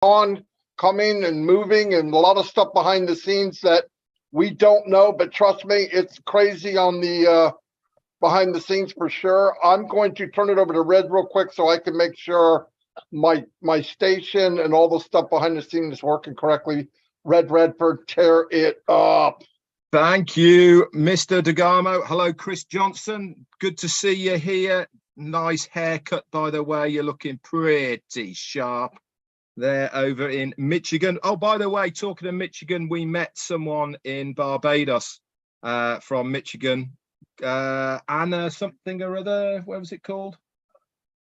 on coming and moving and a lot of stuff behind the scenes that we don't know, but trust me, it's crazy on the behind the scenes for sure. I'm going to turn it over to Red real quick so I can make sure my station and all the stuff behind the scenes is working correctly. Redfern, tear it up. Thank you, Mr. DeGarmo. Hello, Chris Johnson. Good to see you here. Nice haircut, by the way. You're looking pretty sharp there over in Michigan. Oh, by the way, talking of Michigan, we met someone in Barbados from Michigan. Anna something or other. What was it called?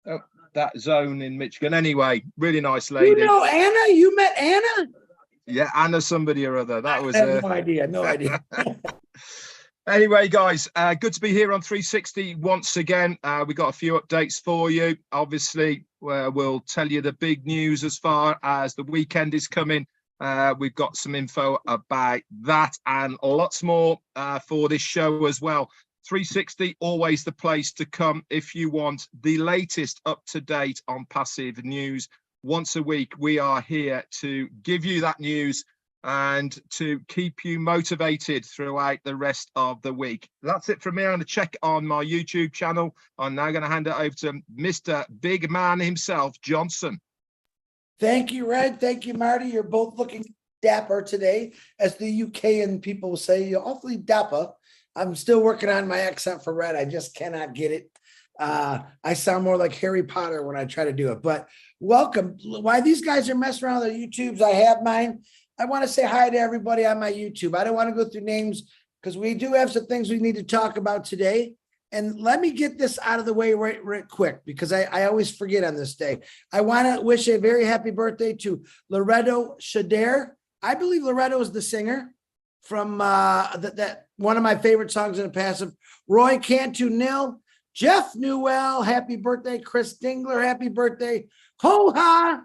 Oh, that zone in Michigan. Anyway, really nice lady. You know Anna? You met Anna? Yeah, Anna somebody or other. That was I have no idea. No idea. Anyway, guys, good to be here on 360 once again. We got a few updates for you. Obviously, we'll tell you the big news as far as the weekend is coming. We've got some info about that and lots more for this show as well. 360, always the place to come if you want the latest up to date on passive news. Once a week, we are here to give you that news and to keep you motivated throughout the rest of the week. That's it from me. I'm going to check on my YouTube channel. I'm now going to hand it over to Mr. Big Man himself, Johnson. Thank you, Red. Thank you, Marty. You're both looking dapper today. As the UK and people will say, you're awfully dapper. I'm still working on my accent for Red. I just cannot get it. I sound more like Harry Potter when I try to do it. But welcome. While these guys are messing around with their YouTubes, I have mine. I want to say hi to everybody on my YouTube. I don't want to go through names because we do have some things we need to talk about today. And let me get this out of the way right quick because I always forget on this day. I want to wish a very happy birthday to Loretto Shader. I believe Loretto is the singer from that one of my favorite songs in the passive. Roy Cantu Nil, Jeff Newell, happy birthday. Chris Dingler, happy birthday. Ho-ha,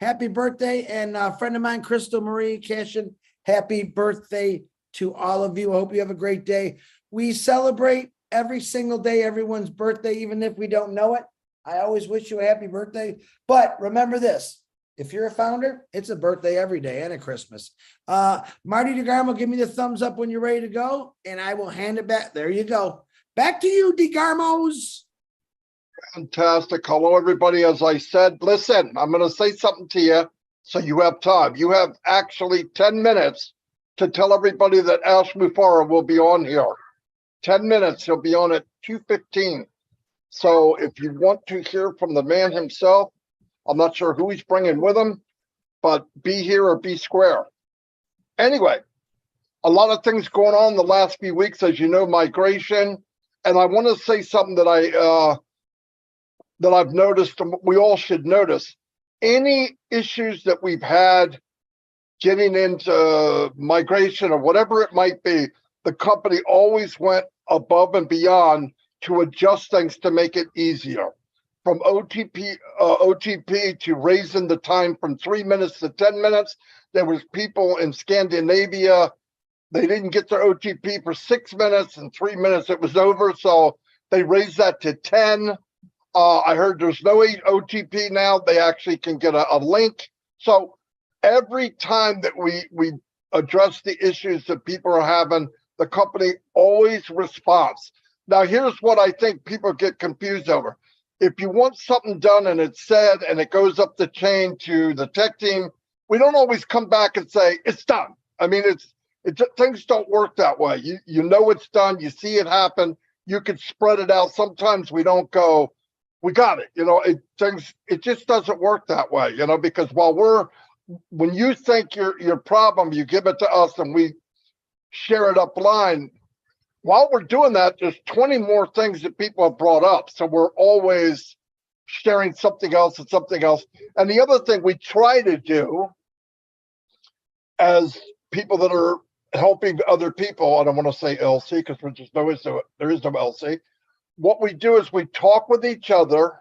happy birthday. And a friend of mine, Crystal Marie Cashin, happy birthday to all of you. I hope you have a great day. We celebrate every single day, everyone's birthday, even if we don't know it. I always wish you a happy birthday. But remember this, if you're a founder, it's a birthday every day and a Christmas. Marty DeGarmo, give me the thumbs up when you're ready to go, and I will hand it back. There you go. Back to you, DeGarmos. Fantastic. Hello, everybody. As I said, listen, I'm going to say something to you so you have time. You have actually 10 minutes to tell everybody that Ash Mufara will be on here. 10 minutes. He'll be on at 2:15. So if you want to hear from the man himself, I'm not sure who he's bringing with him, but be here or be square. Anyway, a lot of things going on the last few weeks, as you know, migration. And I want to say something that I've noticed, and we all should notice. Any issues that we've had getting into migration or whatever it might be, the company always went above and beyond to adjust things to make it easier. From OTP to raising the time from 3 minutes to 10 minutes. There was people in Scandinavia, they didn't get their OTP for 6 minutes, and 3 minutes it was over. So they raised that to 10. I heard there's no OTP now. They actually can get a link. So every time that we address the issues that people are having, the company always responds. Now, here's what I think people get confused over. If you want something done and it's said and it goes up the chain to the tech team, we don't always come back and say it's done. I mean, things don't work that way. You know it's done. You see it happen. You can spread it out. Sometimes we don't go, we got it. You know, it just doesn't work that way. You know, because when you think your problem, you give it to us and we share it up line. While we're doing that, there's 20 more things that people have brought up. So we're always sharing something else and something else. And the other thing we try to do as people that are helping other people, I don't want to say LC because there is no LC. What we do is we talk with each other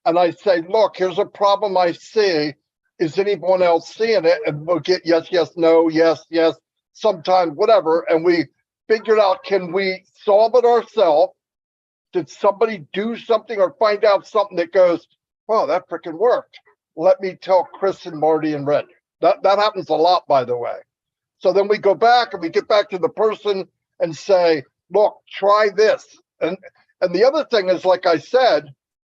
and I say, look, here's a problem I see. Is anyone else seeing it? And we'll get yes, yes, no, yes, yes, sometime, whatever. And we figured out, can we solve it ourselves? Did somebody do something or find out something that goes, well, that freaking worked? let me tell Chris and Marty and Red. That happens a lot, by the way. So then we go back and we get back to the person and say, look, try this. And the other thing is, like I said,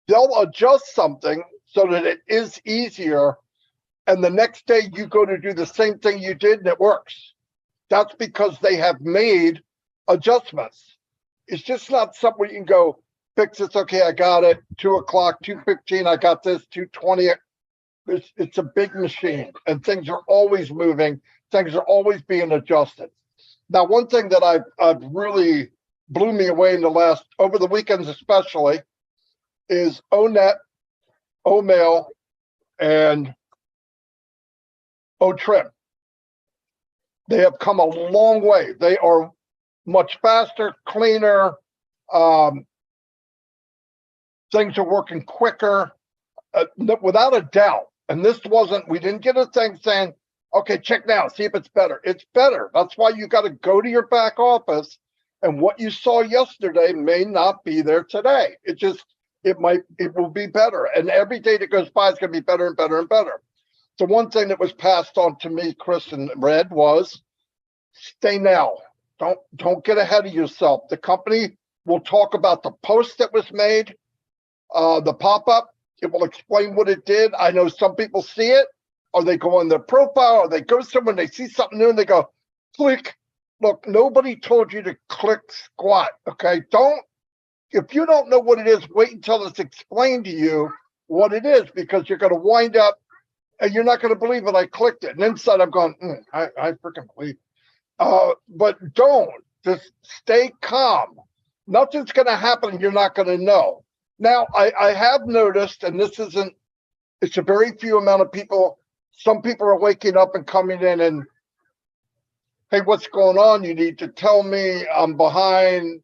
they'll adjust something so that it is easier. And the next day you go to do the same thing you did and it works. That's because they have made adjustments. It's just not something you can go fix this. Okay, I got it. 2 o'clock, 2:15, I got this, 2:20. It's a big machine and things are always moving. Things are always being adjusted. Now, one thing that I've really blew me away in the last, over the weekends especially, is ONET, OMail, and OTrim. They have come a long way. They are much faster, cleaner. Things are working quicker, without a doubt. And this wasn't, we didn't get a thing saying, okay, check now, see if it's better. It's better. That's why you got to go to your back office. And what you saw yesterday may not be there today. It will be better. And every day that goes by is going to be better and better and better. So one thing that was passed on to me, Chris and Red, was stay now. Don't get ahead of yourself. The company will talk about the post that was made, the pop-up. It will explain what it did. I know some people see it, or they go on their profile, or they go somewhere and they see something new and they go, click. Look, nobody told you to click squat, okay? If you don't know what it is, wait until it's explained to you what it is, because you're going to wind up and you're not going to believe it. I clicked it. And inside I'm going, I freaking believe. But don't. Just stay calm. Nothing's going to happen. You're not going to know. Now, I have noticed, and it's a very few amount of people. Some people are waking up and coming in and, hey, what's going on? You need to tell me. I'm behind.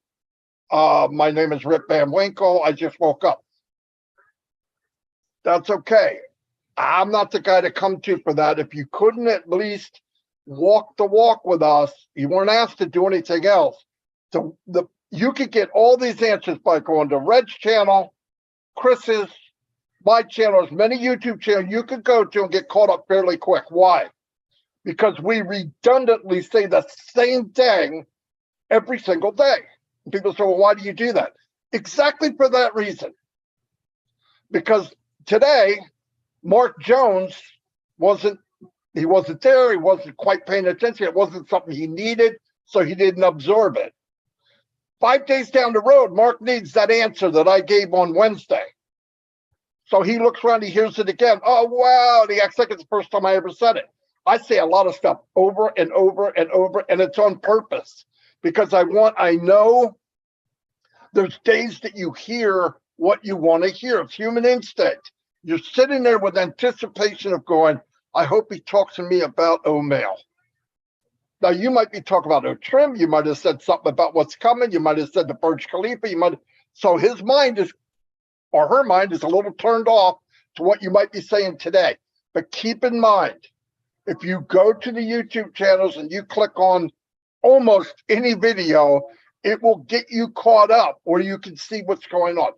My name is Rip Van Winkle. I just woke up. That's okay. I'm not the guy to come to for that. If you couldn't at least walk the walk with us, you weren't asked to do anything else. So you could get all these answers by going to Red's channel, Chris's, my channel, as many YouTube channels you could go to and get caught up fairly quick. Why? Because we redundantly say the same thing every single day. And people say, well, why do you do that? Exactly for that reason. Because today, Mark Jones wasn't there. He wasn't quite paying attention. It wasn't something he needed, so he didn't absorb it. 5 days down the road, Mark needs that answer that I gave on Wednesday. So he looks around, he hears it again. Oh, wow. And he acts like it's the first time I ever said it. I say a lot of stuff over and over and over, and it's on purpose because I know there's days that you hear what you want to hear. It's human instinct. You're sitting there with anticipation of going, I hope he talks to me about OMail. Now, you might be talking about OTrim. You might have said something about what's coming. You might have said the Burj Khalifa. So his mind is, or her mind is a little turned off to what you might be saying today. But keep in mind, if you go to the YouTube channels and you click on almost any video, it will get you caught up or you can see what's going on.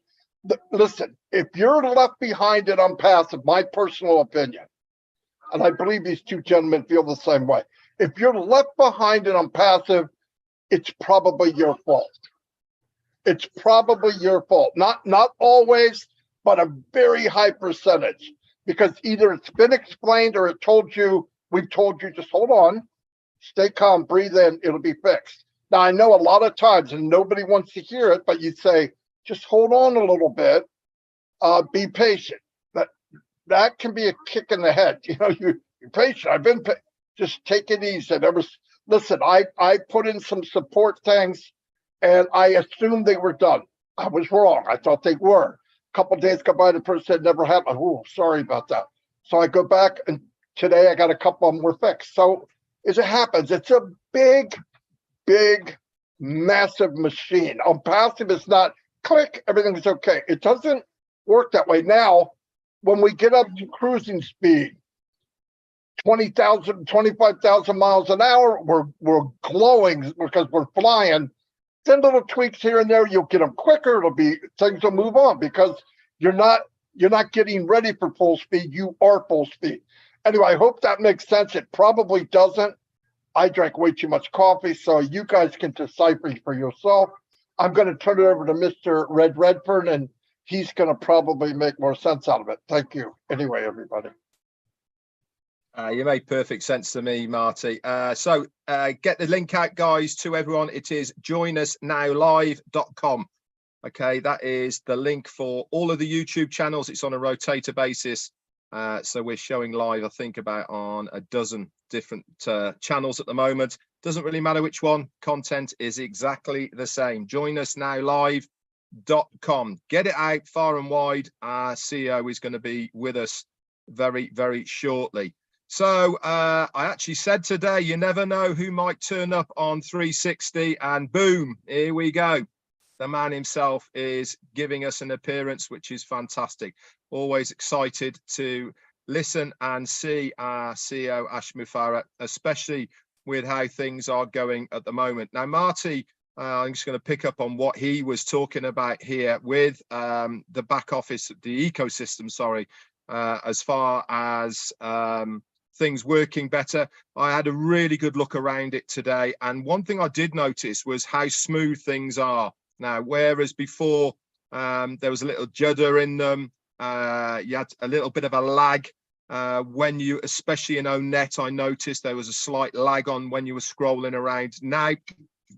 Listen, if you're left behind and unpassive, my personal opinion, and I believe these two gentlemen feel the same way. If you're left behind and unpassive, it's probably your fault. It's probably your fault. Not always, but a very high percentage. Because either it's been explained or we've told you, just hold on, stay calm, breathe in, it'll be fixed. Now, I know a lot of times, and nobody wants to hear it, but you say, just hold on a little bit, be patient. That can be a kick in the head. You're patient. Just take it easy. Listen, I put in some support things and I assumed they were done. I was wrong. I thought they were. A couple of days go by, the person said never happened. Oh, sorry about that. So I go back and today I got a couple of them were fixed. So as it happens, it's a big, massive machine. Passive is not click, everything's okay. It doesn't work that way. Now, when we get up to cruising speed, 20,000, 25,000 miles an hour, we're glowing because we're flying. Then little tweaks here and there, you'll get them quicker. Things will move on because you're not you're not getting ready for full speed. You are full speed. Anyway, I hope that makes sense. It probably doesn't. I drank way too much coffee, so you guys can decipher for yourself. I'm going to turn it over to Mr. Redfern, and he's going to probably make more sense out of it. Thank you. Anyway, everybody. You made perfect sense to me, Marty. So get the link out, guys, to everyone. It is joinusnowlive.com. Okay, that is the link for all of the YouTube channels. It's on a rotator basis. So we're showing live, I think, about on a dozen different channels at the moment. Doesn't really matter which one. Content is exactly the same. joinusnowlive.com. Get it out far and wide. Our CEO is going to be with us very, very shortly. So I actually said today, you never know who might turn up on 360, and boom, here we go. The man himself is giving us an appearance, which is fantastic. Always excited to listen and see our CEO, Ash Mufareh, especially with how things are going at the moment. Now, Marty, I'm just going to pick up on what he was talking about here with the back office, the ecosystem, sorry, as far as things working better. I had a really good look around it today. And one thing I did notice was how smooth things are. Now, whereas before there was a little judder in them, you had a little bit of a lag when you, especially in ONET, I noticed there was a slight lag on when you were scrolling around. Now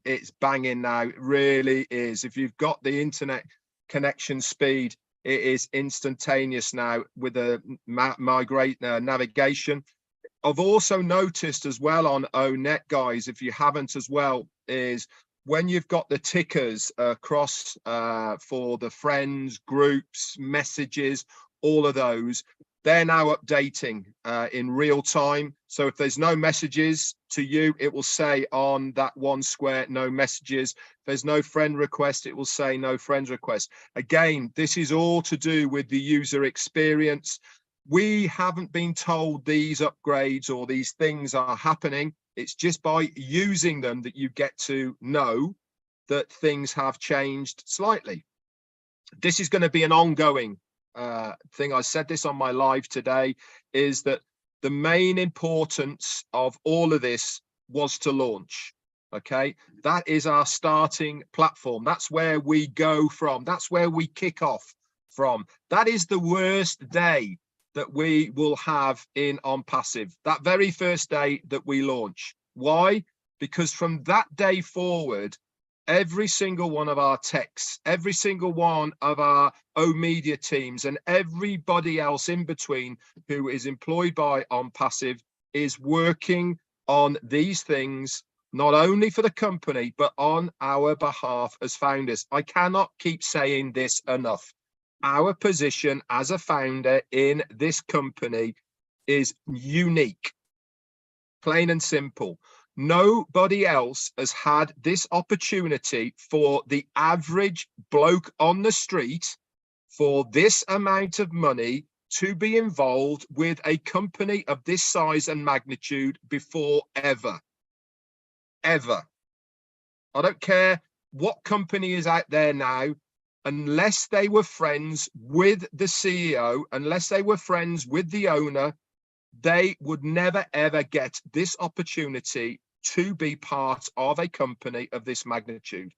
it's banging now, it really is. If you've got the internet connection speed, it is instantaneous now with the navigation. I've also noticed as well on ONET, guys, if you haven't as well, is when you've got the tickers across for the friends, groups, messages, all of those, they're now updating in real time. So if there's no messages to you, it will say on that one square, no messages. If there's no friend request, it will say no friends request. Again, this is all to do with the user experience. We haven't been told these upgrades or these things are happening. It's just by using them that you get to know that things have changed slightly. This is going to be an ongoing thing. I said this on my live today, is that the main importance of all of this was to launch. Okay, that is our starting platform. That's where we go from. That's where we kick off from. That is the worst day that we will have in on passive, that very first day that we launch. Why? Because from that day forward, every single one of our techs, every single one of our media teams, and everybody else in between who is employed by on passive is working on these things, not only for the company, but on our behalf as founders. I cannot keep saying this enough. Our position as a founder in this company is unique, plain and simple. Nobody else has had this opportunity for the average bloke on the street for this amount of money to be involved with a company of this size and magnitude before ever. Ever. I don't care what company is out there now. Unless they were friends with the CEO, unless they were friends with the owner, they would never, ever get this opportunity to be part of a company of this magnitude.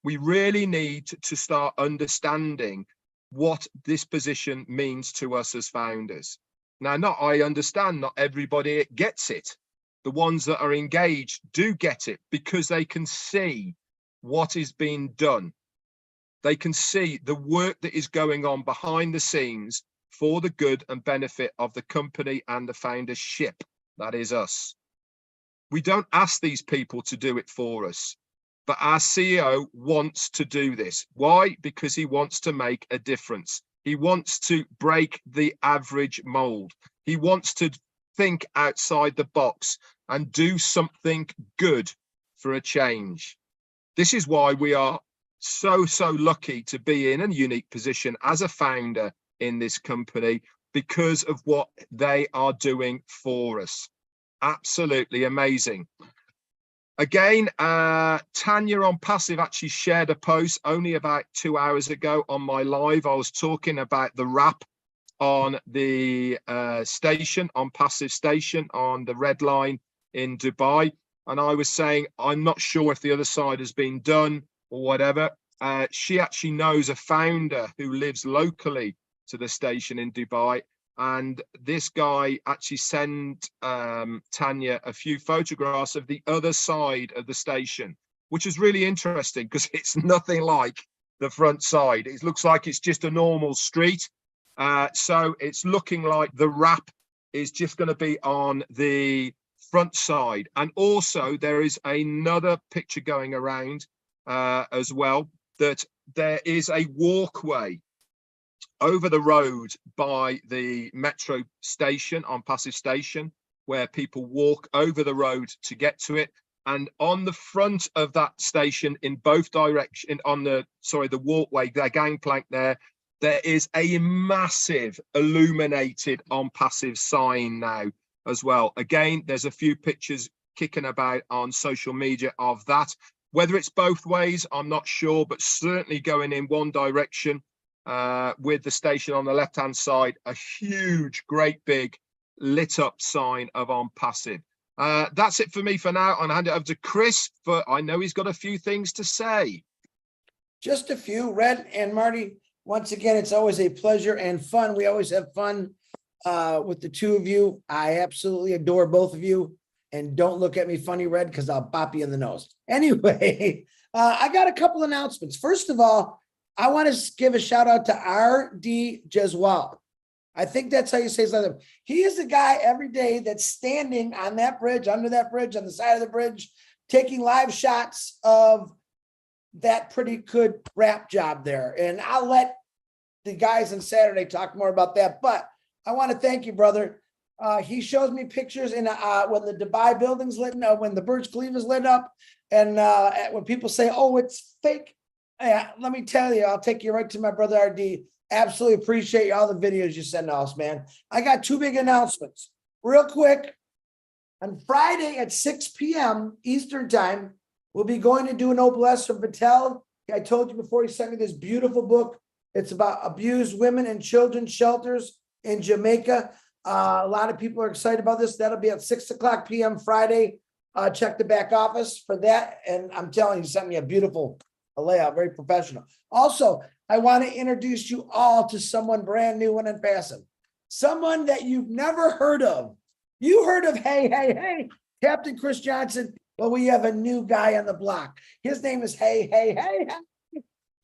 We really need to start understanding what this position means to us as founders. Now, I understand not everybody gets it. The ones that are engaged do get it because they can see what is being done. They can see the work that is going on behind the scenes for the good and benefit of the company and the foundership. That is us. We don't ask these people to do it for us, but our CEO wants to do this. Why? Because he wants to make a difference. He wants to break the average mold. He wants to think outside the box and do something good for a change. This is why we are so lucky to be in a unique position as a founder in this company, because of what they are doing for us. Absolutely amazing. Again, Tanya on Passive actually shared a post only about 2 hours ago on my live. I was talking about the wrap on the station, on Passive Station, on the Red Line in Dubai. And I was saying, I'm not sure if the other side has been done or whatever. She actually knows a founder who lives locally to the station in Dubai. And this guy actually sent Tanya a few photographs of the other side of the station, which is really interesting because it's nothing like the front side. It looks like it's just a normal street. So it's looking like the wrap is just going to be on the front side. And also there is another picture going around as well, that there is a walkway over the road by the metro station on Passive Station, where people walk over the road to get to it. And on the front of that station, in both directions, on the walkway, the gangplank there is a massive illuminated on Passive sign now as well. Again, there's a few pictures kicking about on social media of that. Whether it's both ways, I'm not sure, but certainly going in one direction with the station on the left-hand side, a huge, great big lit up sign of on Passive. That's it for me for now. I'll hand it over to Chris, for I know he's got a few things to say. Just a few. Red and Marty, once again, it's always a pleasure and fun. We always have fun with the two of you. I absolutely adore both of you. And don't look at me funny, Red, because I'll bop you in the nose. Anyway, I got a couple announcements. First of all, I want to give a shout out to R.D. Jeswal. I think that's how you say his name. He is the guy every day that's standing on that bridge, under that bridge, on the side of the bridge, taking live shots of that pretty good rap job there. And I'll let the guys on Saturday talk more about that. But I want to thank you, brother. He shows me pictures in when the Dubai building's lit up, when the Burj Khalifa's lit up, and when people say, "Oh, it's fake," let me tell you, I'll take you right to my brother RD. Absolutely appreciate all the videos you send us, man. I got two big announcements, real quick. On Friday at 6 p.m. Eastern time, we'll be going to do an OBLS from Patel. I told you before, he sent me this beautiful book. It's about abused women and children's shelters in Jamaica. A lot of people are excited about this. That'll be at 6 o'clock p.m. Friday. Check the back office for that. And I'm telling you, he sent me a beautiful layout, very professional. Also, I want to introduce you all to someone brand new and passive. Someone that you've never heard of. You heard of, hey, Captain Chris Johnson. Well, we have a new guy on the block. His name is hey,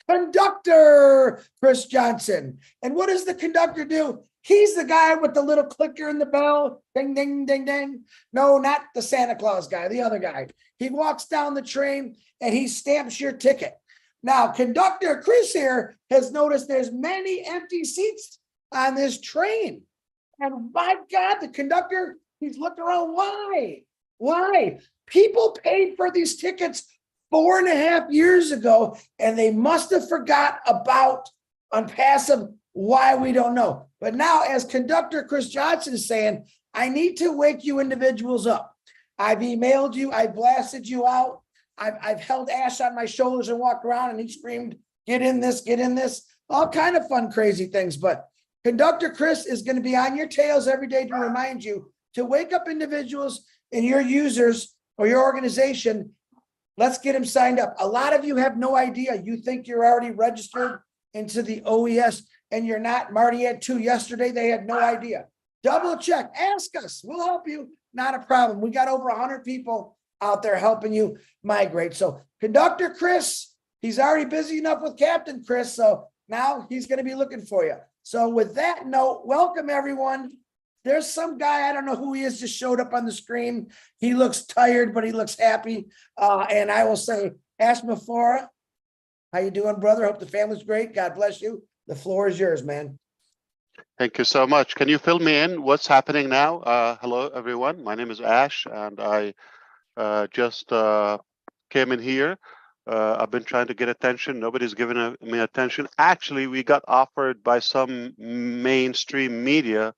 Conductor Chris Johnson. And what does the conductor do? He's the guy with the little clicker in the bell. Ding, ding, ding, ding. No, not the Santa Claus guy, the other guy. He walks down the train and he stamps your ticket. Now, Conductor Chris here has noticed there's many empty seats on this train. And my God, the conductor, he's looking around. Why? Why? People paid for these tickets 4.5 years ago, and they must have forgot about on passive. Why, we don't know. But now, as Conductor Chris Johnson is saying, I need to wake you individuals up. I've emailed you. I blasted you out. I've held Ash on my shoulders and walked around, and he screamed, get in this, all kind of fun, crazy things. But Conductor Chris is going to be on your tails every day to remind you to wake up individuals in your users or your organization. Let's get them signed up. A lot of you have no idea. You think you're already registered into the OES, and you're not. Marty had 2 yesterday. They had no idea. Double check. Ask us. We'll help you. Not a problem. We got over 100 people out there helping you migrate. So Conductor Chris, he's already busy enough with Captain Chris. So now he's going to be looking for you. So with that note, welcome everyone. There's some guy, I don't know who he is, just showed up on the screen. He looks tired, but he looks happy. And I will say, Ash Mafora, how you doing, brother? Hope the family's great. God bless you. The floor is yours, man. Thank you so much. Can you fill me in? What's happening now? Hello, everyone. My name is Ash, and I just came in here. I've been trying to get attention. Nobody's giving me attention. Actually, we got offered by some mainstream media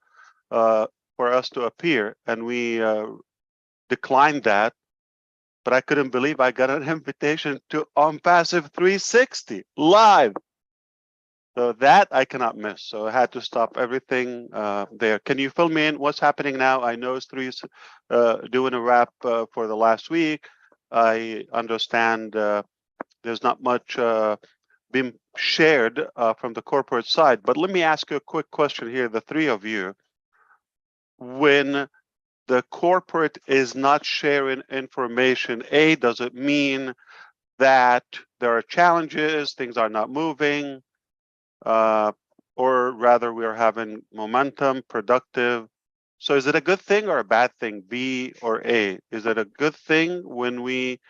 for us to appear, and we declined that. But I couldn't believe I got an invitation to On Passive 360 live. So that I cannot miss. So I had to stop everything there. Can you fill me in? What's happening now? I know Three's doing a wrap for the last week. I understand there's not much being shared from the corporate side. But let me ask you a quick question here, the three of you. When the corporate is not sharing information, A, does it mean that there are challenges, things are not moving, or rather we are having momentum, productive? So is it a good thing or a bad thing, B or A? Is it a good thing when we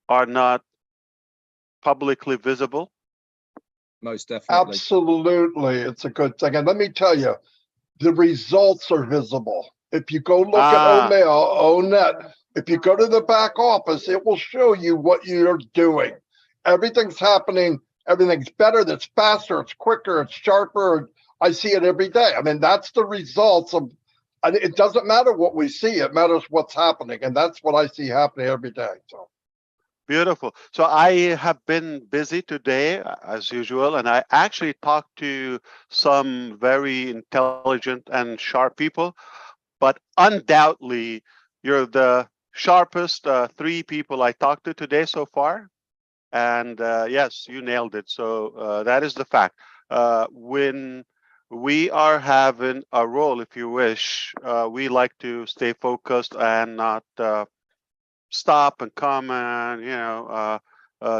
are not publicly visible? Most definitely. Absolutely, it's a good thing. And let me tell you, the results are visible. If you go look at OMail, ONet, if you go to the back office, it will show you what you're doing. Everything's happening. Everything's better. That's faster. It's quicker. It's sharper. I see it every day. I mean, that's the results of. And it doesn't matter what we see. It matters what's happening, and that's what I see happening every day. So. Beautiful. So I have been busy today, as usual, and I actually talked to some very intelligent and sharp people, but undoubtedly, you're the sharpest three people I talked to today so far. And yes, you nailed it. So that is the fact. When we are having a role, if you wish, we like to stay focused and not stop and comment,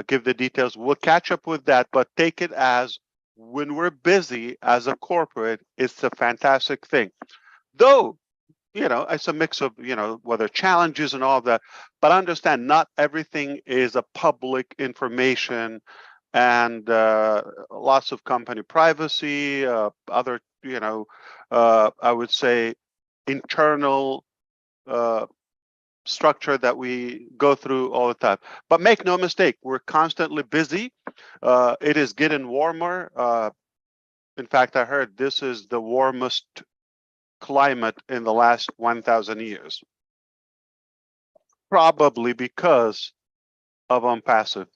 give the details. We'll catch up with that, but take it as when we're busy as a corporate, it's a fantastic thing. Though, it's a mix of, whether challenges and all of that, but understand not everything is a public information and lots of company privacy, other, I would say internal structure that we go through all the time. But make no mistake, we're constantly busy. It is getting warmer. In fact, I heard this is the warmest climate in the last 1,000 years. Probably because of OnPassive.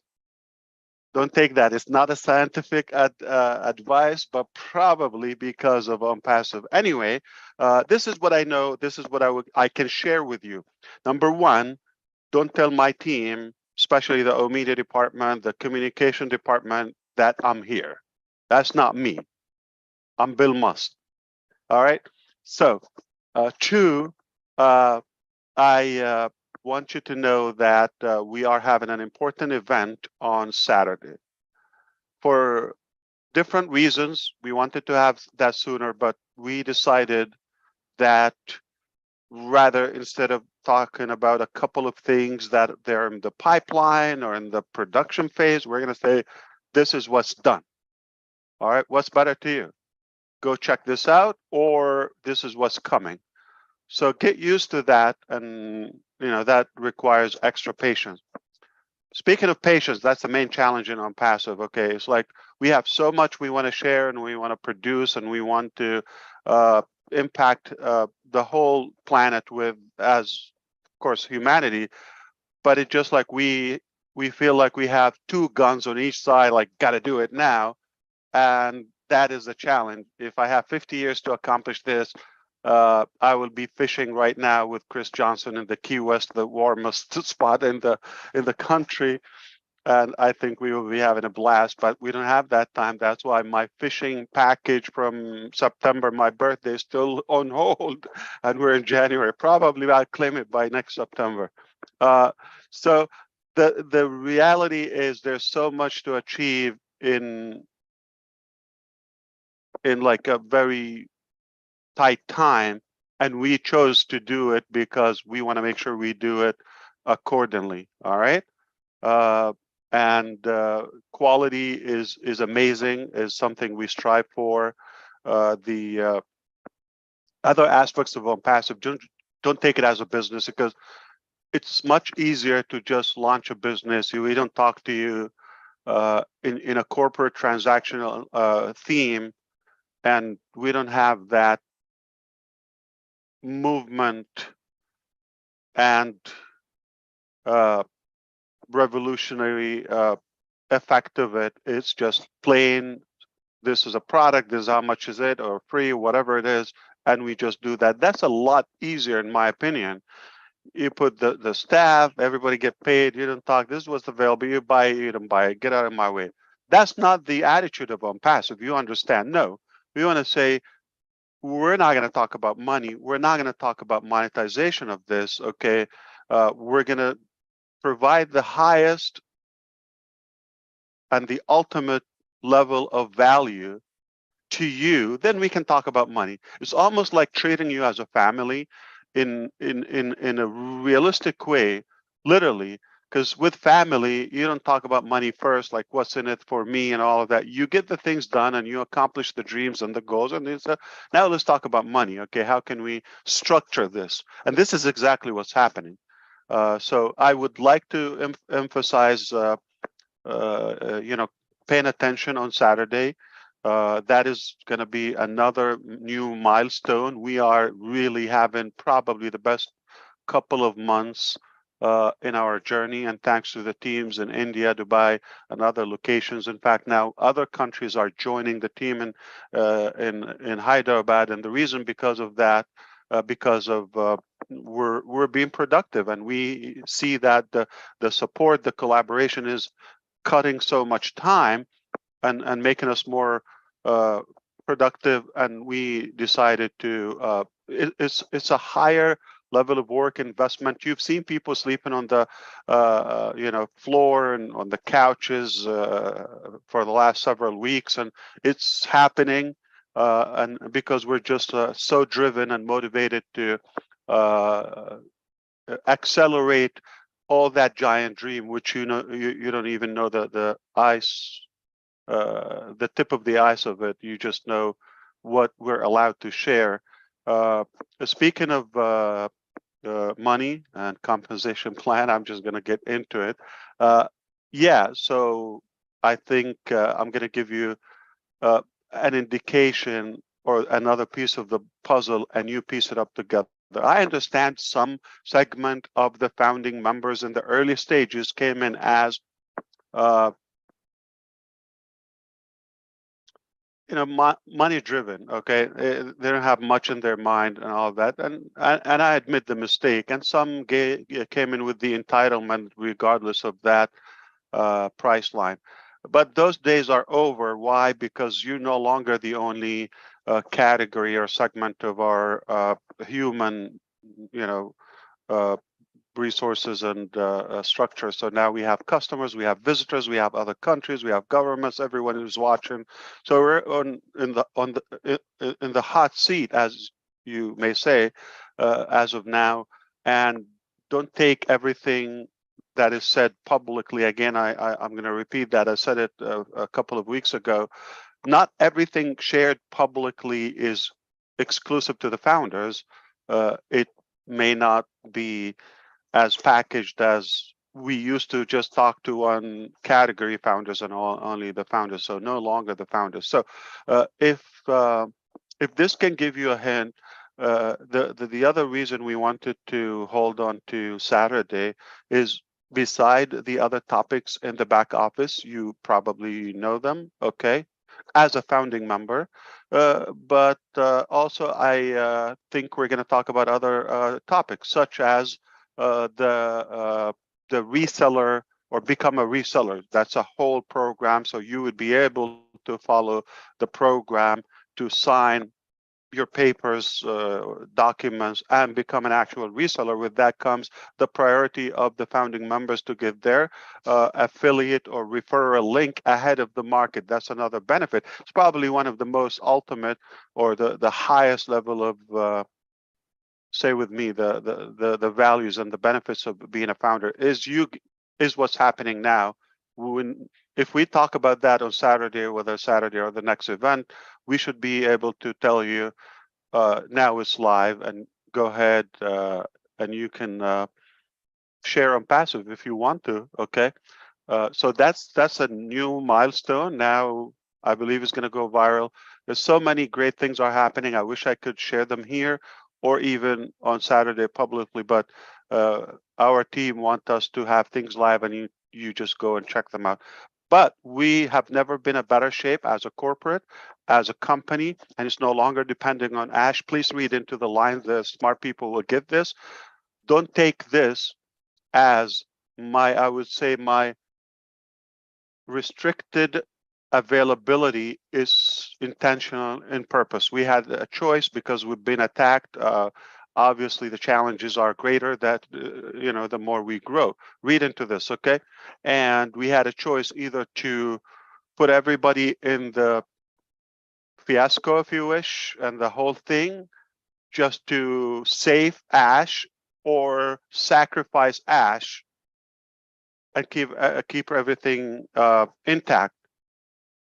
Don't take that. It's not a scientific advice, but probably because of OnPassive. Anyway, this is what I know. This is what I can share with you. Number one, don't tell my team, especially the media department, the communication department, that I'm here. That's not me. I'm Bill Musk. All right. So, two, I want you to know that we are having an important event on Saturday. For different reasons, we wanted to have that sooner, but we decided that rather, instead of talking about a couple of things that they're in the pipeline or in the production phase, we're going to say, this is what's done. All right, what's better to you? Go check this out, or this is what's coming. So get used to that, and that requires extra patience. Speaking of patience, that's the main challenge in OnPassive. Okay, it's like we have so much we want to share and we want to produce and we want to impact the whole planet with, as of course, humanity. But it's just like we feel like we have two guns on each side, like got to do it now, and that is a challenge. If I have 50 years to accomplish this, I will be fishing right now with Chris Johnson in the Key West, the warmest spot in the country, and I think we will be having a blast. But we don't have that time. That's why my fishing package from September, my birthday, is still on hold, and we're in January. Probably I'll claim it by next September. So the reality is there's so much to achieve in like a very tight time, and we chose to do it because we want to make sure we do it accordingly. All right. And quality is amazing, is something we strive for. The other aspects of OnPassive, don't take it as a business, because it's much easier to just launch a business. We don't talk to you in a corporate transactional theme, and we don't have that movement and revolutionary effect of it. It's just plain this is a product, this is how much is it, or free, whatever it is, and we just do that. That's a lot easier, in my opinion. You put the staff, everybody get paid, you don't talk, this is what's available, you buy it, you don't buy it, get out of my way. That's not the attitude of OnPassive, you understand. No, we want to say, we're not going to talk about money. We're not going to talk about monetization of this, okay? We're going to provide the highest and the ultimate level of value to you. Then we can talk about money. It's almost like treating you as a family in a realistic way, literally. Because with family, you don't talk about money first, like what's in it for me and all of that. You get the things done and you accomplish the dreams and the goals. And it's now let's talk about money. Okay, how can we structure this? And this is exactly what's happening. So I would like to emphasize, paying attention on Saturday. That is going to be another new milestone. We are really having probably the best couple of months in our journey, and thanks to the teams in India, Dubai, and other locations. In fact, now other countries are joining the team in Hyderabad, and the reason because of that, because of we're being productive, and we see that the support, the collaboration is cutting so much time and making us more productive, and we decided to it's a higher level of work investment. You've seen people sleeping on the floor and on the couches for the last several weeks, and it's happening, and because we're just so driven and motivated to accelerate all that giant dream, which you don't even know the ice, the tip of the ice of it. You just know what we're allowed to share. Speaking of money and compensation plan, I'm just going to get into it. Yeah, so I think I'm going to give you an indication or another piece of the puzzle, and you piece it up together. I understand some segment of the founding members in the early stages came in as money driven. Okay, they don't have much in their mind and all of that, and I admit the mistake. And some came in with the entitlement, regardless of that price line. But those days are over. Why? Because you're no longer the only category or segment of our human, resources and structure. So now we have customers, we have visitors, we have other countries, we have governments, everyone who's watching. So we're in the hot seat, as you may say, as of now. And don't take everything that is said publicly. Again, I'm going to repeat that. I said it a couple of weeks ago. Not everything shared publicly is exclusive to the founders. It may not be as packaged as we used to just talk to one category founders and only the founders. So no longer the founders. So if this can give you a hint, the other reason we wanted to hold on to Saturday is, beside the other topics in the back office, you probably know them, okay, as a founding member. But also I think we're going to talk about other topics, such as the reseller or become a reseller. That's a whole program. So you would be able to follow the program to sign your papers, documents, and become an actual reseller. With that comes the priority of the founding members to get their affiliate or referral link ahead of the market. That's another benefit. It's probably one of the most ultimate or the highest level of say with me, the values and the benefits of being a founder is what's happening now. If we talk about that on Saturday, whether Saturday or the next event, we should be able to tell you now it's live, and go ahead and you can share OnPassive if you want to. Okay, so that's a new milestone. Now I believe it's going to go viral. There's so many great things are happening. I wish I could share them here or even on Saturday publicly, but our team want us to have things live, and you just go and check them out. But we have never been in better shape as a corporate, as a company, and it's no longer depending on Ash. Please read into the lines. The smart people will get this. Don't take this as I would say my restricted availability is intentional in purpose. We had a choice because we've been attacked. Obviously, the challenges are greater that, the more we grow. Read into this, okay? And we had a choice either to put everybody in the fiasco, if you wish, and the whole thing just to save Ash, or sacrifice Ash and keep everything intact.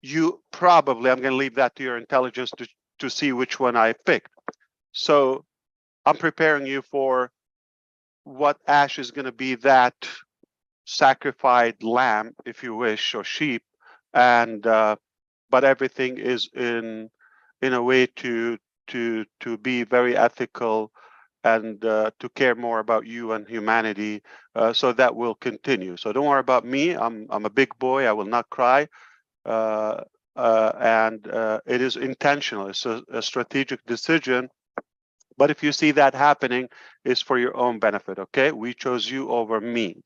You probably, I'm going to leave that to your intelligence to see which one I picked. So I'm preparing you for what Ash is going to be, that sacrificed lamb, if you wish, or sheep, and but everything is in a way to be very ethical and to care more about you and humanity. So that will continue. So don't worry about me. I'm a big boy. I will not cry. And it is intentional. It's a strategic decision. But if you see that happening, it's for your own benefit. Okay, we chose you over me.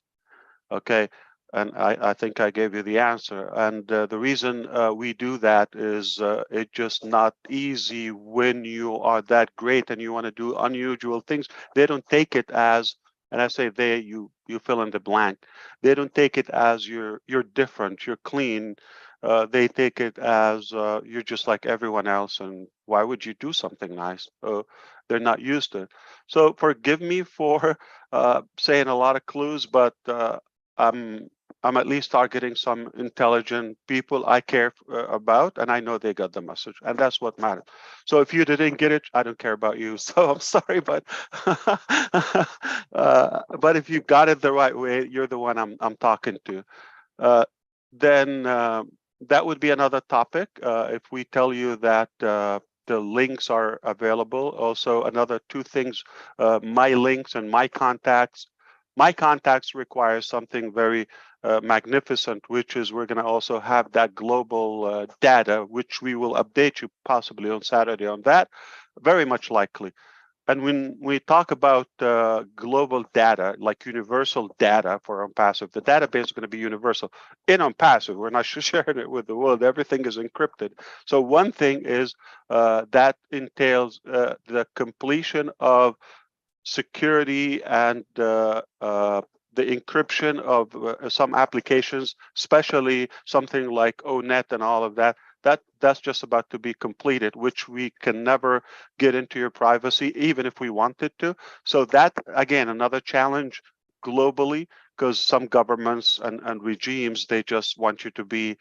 Okay, and I think I gave you the answer. And the reason we do that is it's just not easy when you are that great and you want to do unusual things. They don't take it as, and I say they, you fill in the blank. They don't take it as you're different, you're clean. They take it as you're just like everyone else, and why would you do something nice? They're not used to it. So forgive me for saying a lot of clues, but I'm at least targeting some intelligent people I care about, and I know they got the message, and that's what matters. So if you didn't get it, I don't care about you. So I'm sorry, but but if you got it the right way, you're the one I'm talking to. Then that would be another topic. If we tell you that the links are available. Also, another two things, my links and my contacts. My contacts require something very magnificent, which is we're going to also have that global data, which we will update you possibly on Saturday on that, very much likely. And when we talk about global data, like universal data for OnPassive, the database is going to be universal. In OnPassive, we're not sharing it with the world. Everything is encrypted. So one thing is that entails the completion of security and the encryption of some applications, especially something like ONet and all of that. That's just about to be completed, which we can never get into your privacy, even if we wanted to. So that, again, another challenge globally, because some governments and regimes, they just want you to be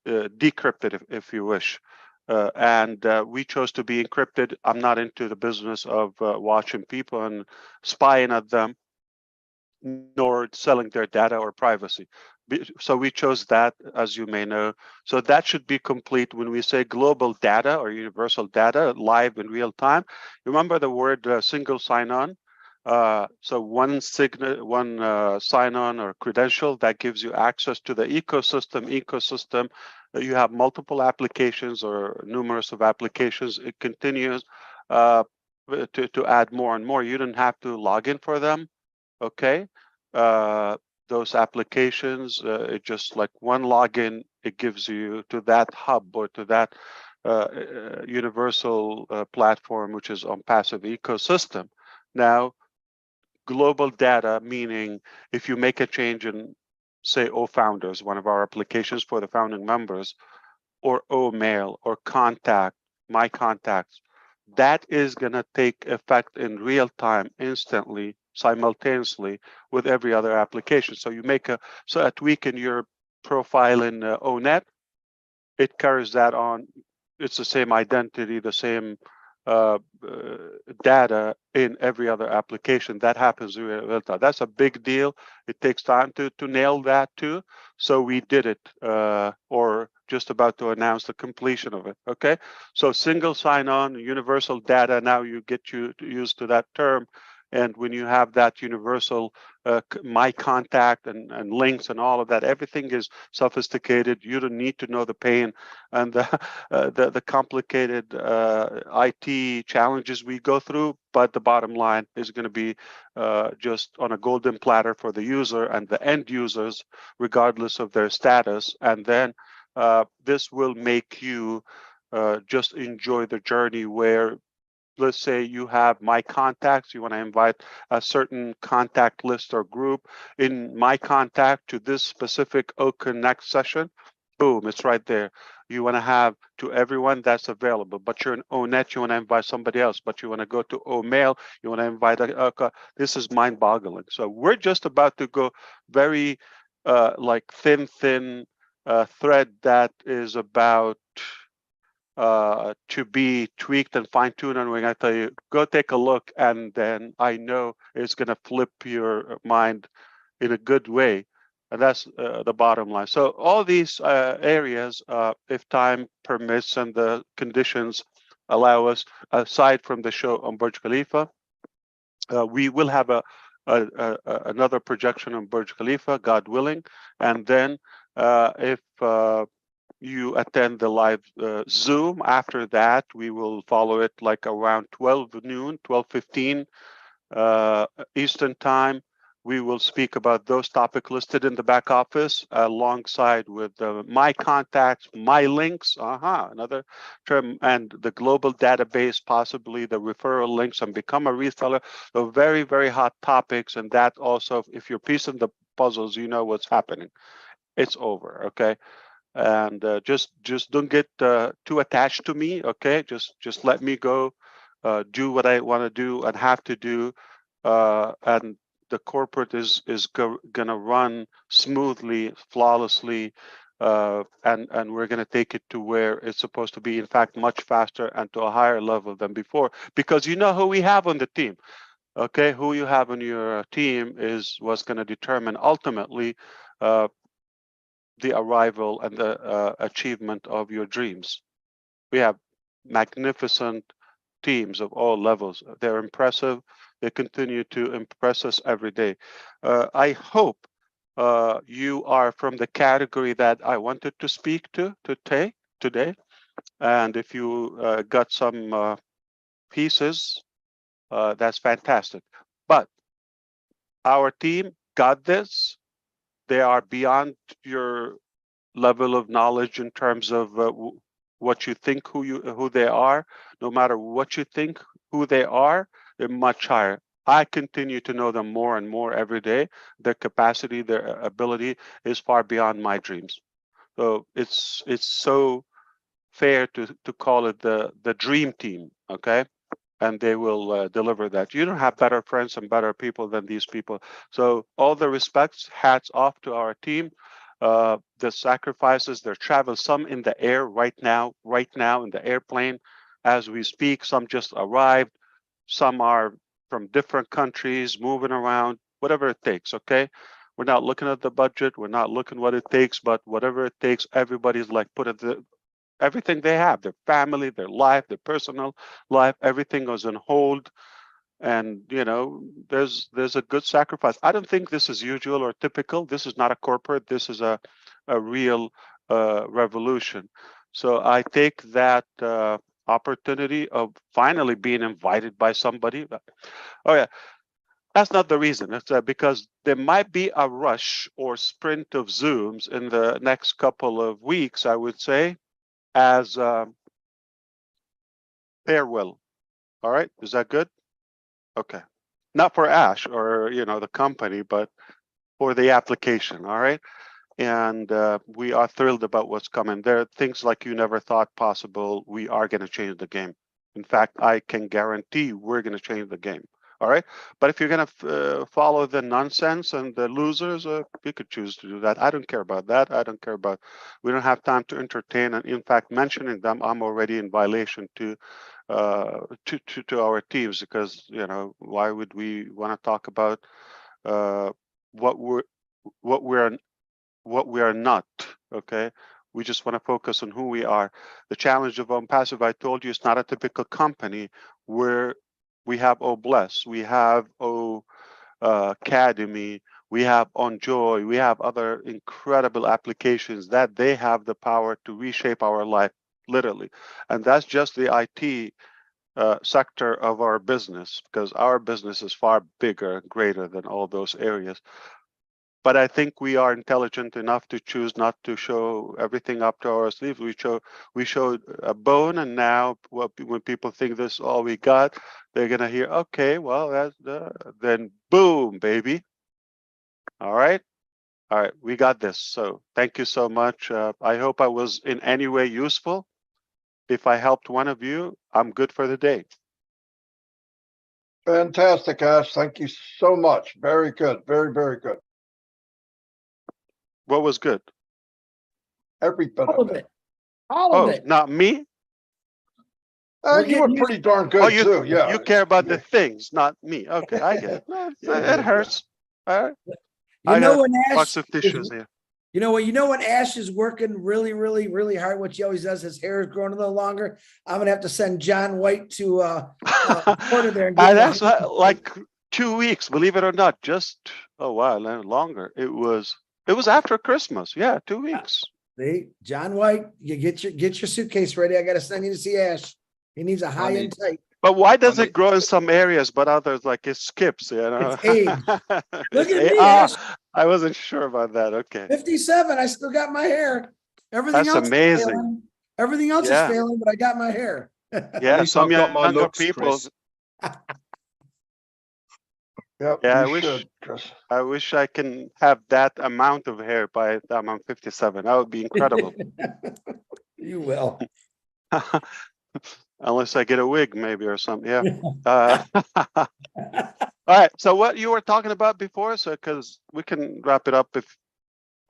decrypted, if you wish. And we chose to be encrypted. I'm not into the business of watching people and spying at them, nor selling their data or privacy. So we chose that, as you may know. So that should be complete when we say global data or universal data live in real time. Remember the word single sign-on. So one sign-on or credential that gives you access to the ecosystem. You have multiple applications or numerous of applications. It continues to add more and more. You don't have to log in for them. Okay, those applications, it just like one login, it gives you to that hub or to that universal platform, which is OnPassive ecosystem. Now, global data, meaning if you make a change in, say, founders, one of our applications for the founding members, or mail or contact, my contacts, that is going to take effect in real time, instantly, simultaneously with every other application. So you make a tweak in your profile in ONet, it carries that on. It's the same identity, the same data in every other application. That happens in real time. That's a big deal. It takes time to nail that too. So we did it, or just about to announce the completion of it. Okay, so single sign-on, universal data. Now you get used to that term, And when you have that universal my contact and links and all of that, everything is sophisticated. You don't need to know the pain and the complicated IT challenges we go through. But the bottom line is going to be just on a golden platter for the user and the end users, regardless of their status. And then this will make you just enjoy the journey where, let's say you have my contacts, you want to invite a certain contact list or group in my contact to this specific Connect session. Boom, it's right there. You want to have to everyone that's available, but you're in ONet, you want to invite somebody else, but you want to go to OMail, you want to invite this is mind boggling. So we're just about to go very like thin thread that is about to be tweaked and fine-tuned, and we're going to tell you, go take a look, and then I know it's going to flip your mind in a good way, and that's the bottom line. So all these areas, if time permits and the conditions allow us, aside from the show on Burj Khalifa, we will have another projection on Burj Khalifa, God willing, and then if you attend the live Zoom. After that, we will follow it like around 12 noon, 12:15 Eastern time. We will speak about those topics listed in the back office alongside with my contacts, my links, another term, and the global database, possibly the referral links, and become a reseller. So very, very hot topics. And that also, if you're piecing the puzzles, you know what's happening. It's over, okay? And just don't get too attached to me, okay? Just let me go do what I want to do and have to do, and the corporate is gonna run smoothly, flawlessly, and we're gonna take it to where it's supposed to be, in fact much faster and to a higher level than before, because you know who we have on the team. Okay, who you have on your team is what's going to determine ultimately the arrival and the achievement of your dreams. We have magnificent teams of all levels. They're impressive. They continue to impress us every day. I hope you are from the category that I wanted to speak to today. And if you got some pieces, that's fantastic. But our team got this. They are beyond your level of knowledge in terms of what you think who they are. No matter what you think who they are, they're much higher. I continue to know them more and more every day. Their capacity, their ability is far beyond my dreams. So it's so fair to call it the dream team, okay? And they will deliver that. You don't have better friends and better people than these people. So all the respects, hats off to our team. The sacrifices, their travel, some in the air right now in the airplane as we speak. Some just arrived. Some are from different countries, moving around, whatever it takes, okay? We're not looking at the budget. We're not looking what it takes, but whatever it takes, everybody's like put it everything they have, their family, their life, their personal life, everything was on hold. And there's a good sacrifice. I don't think this is usual or typical. This is not a corporate. This is a real revolution. So I take that opportunity of finally being invited by somebody. Oh yeah, that's not the reason. It's because there might be a rush or sprint of Zooms in the next couple of weeks, I would say, as farewell. All right, is that good? Okay, not for Ash or the company, but for the application. All right, and we are thrilled about what's coming. There are things like you never thought possible. We are going to change the game. In fact, I can guarantee we're going to change the game. All right, but if you're going to follow the nonsense and the losers, you could choose to do that. I don't care about that. I don't care about. We don't have time to entertain, and in fact, mentioning them, I'm already in violation to our teams, because why would we want to talk about what we are not? Okay, we just want to focus on who we are. The challenge of OnPassive, I told you, it's not a typical company. We're We have Bless, we have Academy, we have Enjoy, we have other incredible applications that they have the power to reshape our life, literally. And that's just the IT sector of our business, because our business is far bigger and greater than all those areas. But I think we are intelligent enough to choose not to show everything up to our sleeves. We showed a bone, and now when people think this is all we got, they're gonna hear, okay, well, then boom, baby. All right, we got this. So thank you so much. I hope I was in any way useful. If I helped one of you, I'm good for the day. Fantastic, Ash. Thank you so much. Very good. Very, very good. What was good? Every bit All of of it. it. All of Oh, it. not me? We're You were getting pretty darn good Oh, you too. Yeah. you care about the things, not me. Okay, I get it. No, it hurts. All right. You I know got when box Ash of tissues here. you know when Ash is working really, really, really hard, what he always does, his hair is growing a little longer. I'm gonna have to send John White to Porter there and give And him a that's like 2 weeks, believe it or not. Just longer. It was after Christmas. Yeah, 2 weeks. See, John White, you get your suitcase ready. I gotta send you to see Ash. He needs a high end type. But why does Funny. it grow in some areas, but others like it skips? You know, It's age. Look It's at me, Ash. I wasn't sure about that. Okay, 57. I still got my hair. Everything that's else is amazing. failing. Everything else is Yeah, failing, but I got my hair. yeah. least Some I've got my younger looks, people. Chris. Yep. Yeah, You should, Chris. I wish I can have that amount of hair by the time I'm 57. That would be incredible. You will. Unless I get a wig, maybe, or something. Yeah. All right. So what you were talking about before, so because we can wrap it up if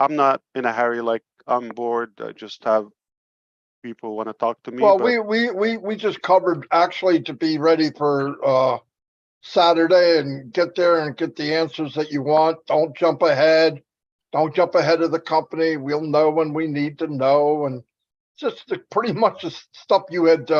I'm not in a hurry, like I'm bored. I just have people want to talk to me. Well, but we just covered actually to be ready for Saturday and get there and get the answers that you want. Don't jump ahead. Don't jump ahead of the company. We'll know when we need to know, and just pretty much the stuff you had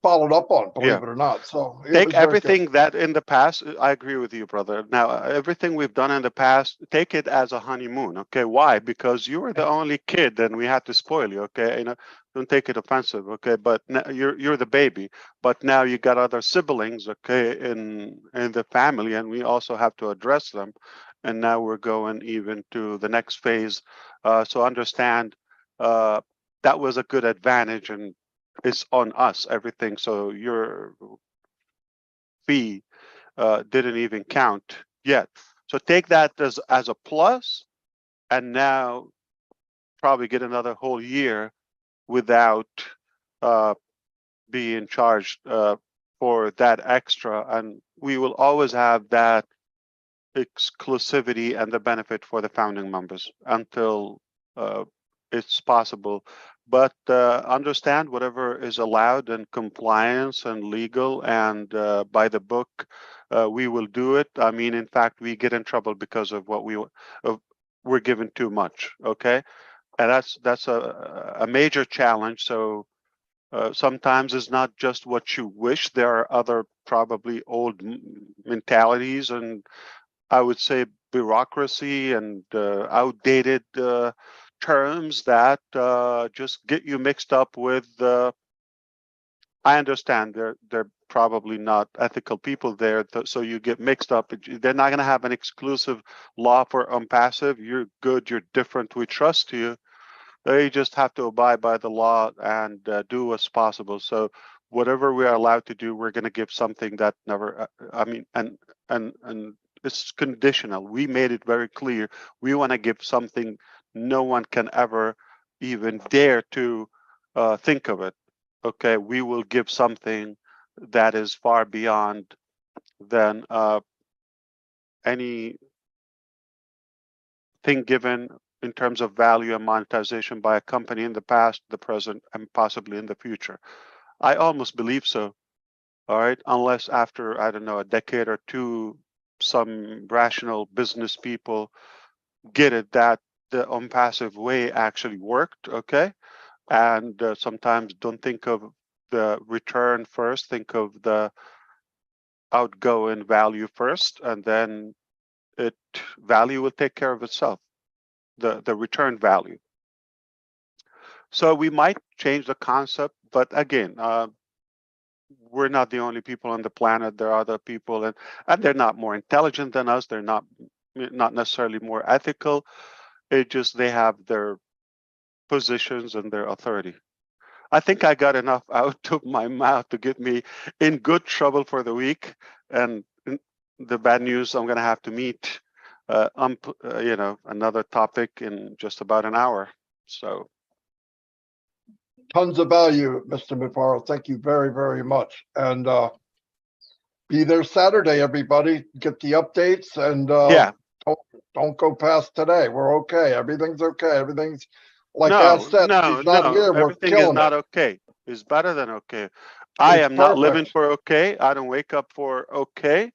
followed up on, believe Yeah. it or not. So it take was very good. everything that in the past. I agree with you, brother. Now, everything we've done in the past, take it as a honeymoon. Okay. Why? Because you were the only kid and we had to spoil you. Okay. Don't take it offensive. Okay. But now you're the baby, but now you got other siblings. Okay. In the family, and we also have to address them. And now we're going even to the next phase. So understand that was a good advantage, and it's on us, everything. So your fee didn't even count yet. So take that as a plus, and now probably get another whole year without being charged for that extra. And we will always have that exclusivity and the benefit for the founding members until it's possible. But understand whatever is allowed and compliance and legal and by the book, we will do it. I mean, in fact, we get in trouble because of what we're given too much. Okay, and that's a major challenge. So sometimes it's not just what you wish. There are other probably old mentalities and I would say bureaucracy and outdated terms that just get you mixed up with. I understand they're probably not ethical people there, so you get mixed up. They're not going to have an exclusive law for passive. You're good. You're different. We trust you. They just have to abide by the law and do what's possible. So whatever we are allowed to do, we're going to give something that never. I mean, and it's conditional. We made it very clear. We want to give something no one can ever even dare to think of it. Okay, we will give something that is far beyond than any thing given in terms of value and monetization by a company in the past, the present, and possibly in the future. I almost believe so. All right, unless after, I don't know, a decade or two, some rational business people get it that the passive way actually worked. Okay, and sometimes don't think of the return first, think of the outgoing value first, and then value will take care of itself, the return value. So we might change the concept, but again, we're not the only people on the planet. There are other people, and they're not more intelligent than us. They're not necessarily more ethical. It just they have their positions and their authority. I think I got enough out of my mouth to get me in good trouble for the week. And the bad news, I'm going to have to meet, another topic in just about an hour. So. Tons of value, Mr. Mifaro. Thank you very, very much. And be there Saturday, everybody. Get the updates and Yeah. Don't go past today. We're okay. Everything's okay. Everything's like Ash said. He's not here. We're Everything is killing not it. okay. It's better than okay. I It's am not living perfect. for okay. I don't wake up for okay.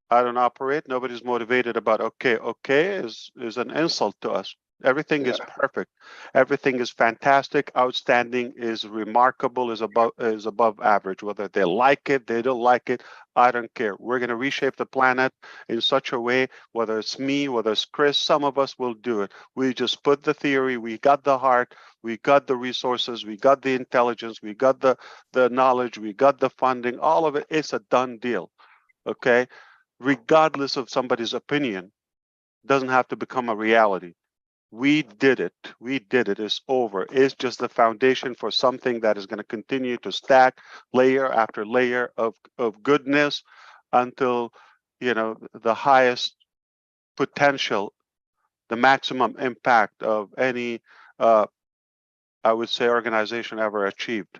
I don't operate. Nobody's motivated about okay. Okay is an insult to us. Everything is perfect. Everything is fantastic, outstanding, is remarkable, is above average. Whether they like it, they don't like it, I don't care. We're going to reshape the planet in such a way, whether it's me, whether it's Chris, some of us will do it. We just put the theory, we got the heart, we got the resources, we got the intelligence, we got the knowledge, we got the funding, all of it. It's a done deal. Okay? Regardless of somebody's opinion, doesn't have to become a reality. We did it. We did it. It's over. It's just the foundation for something that is going to continue to stack layer after layer of goodness until, the highest potential, the maximum impact of any, I would say, organization ever achieved.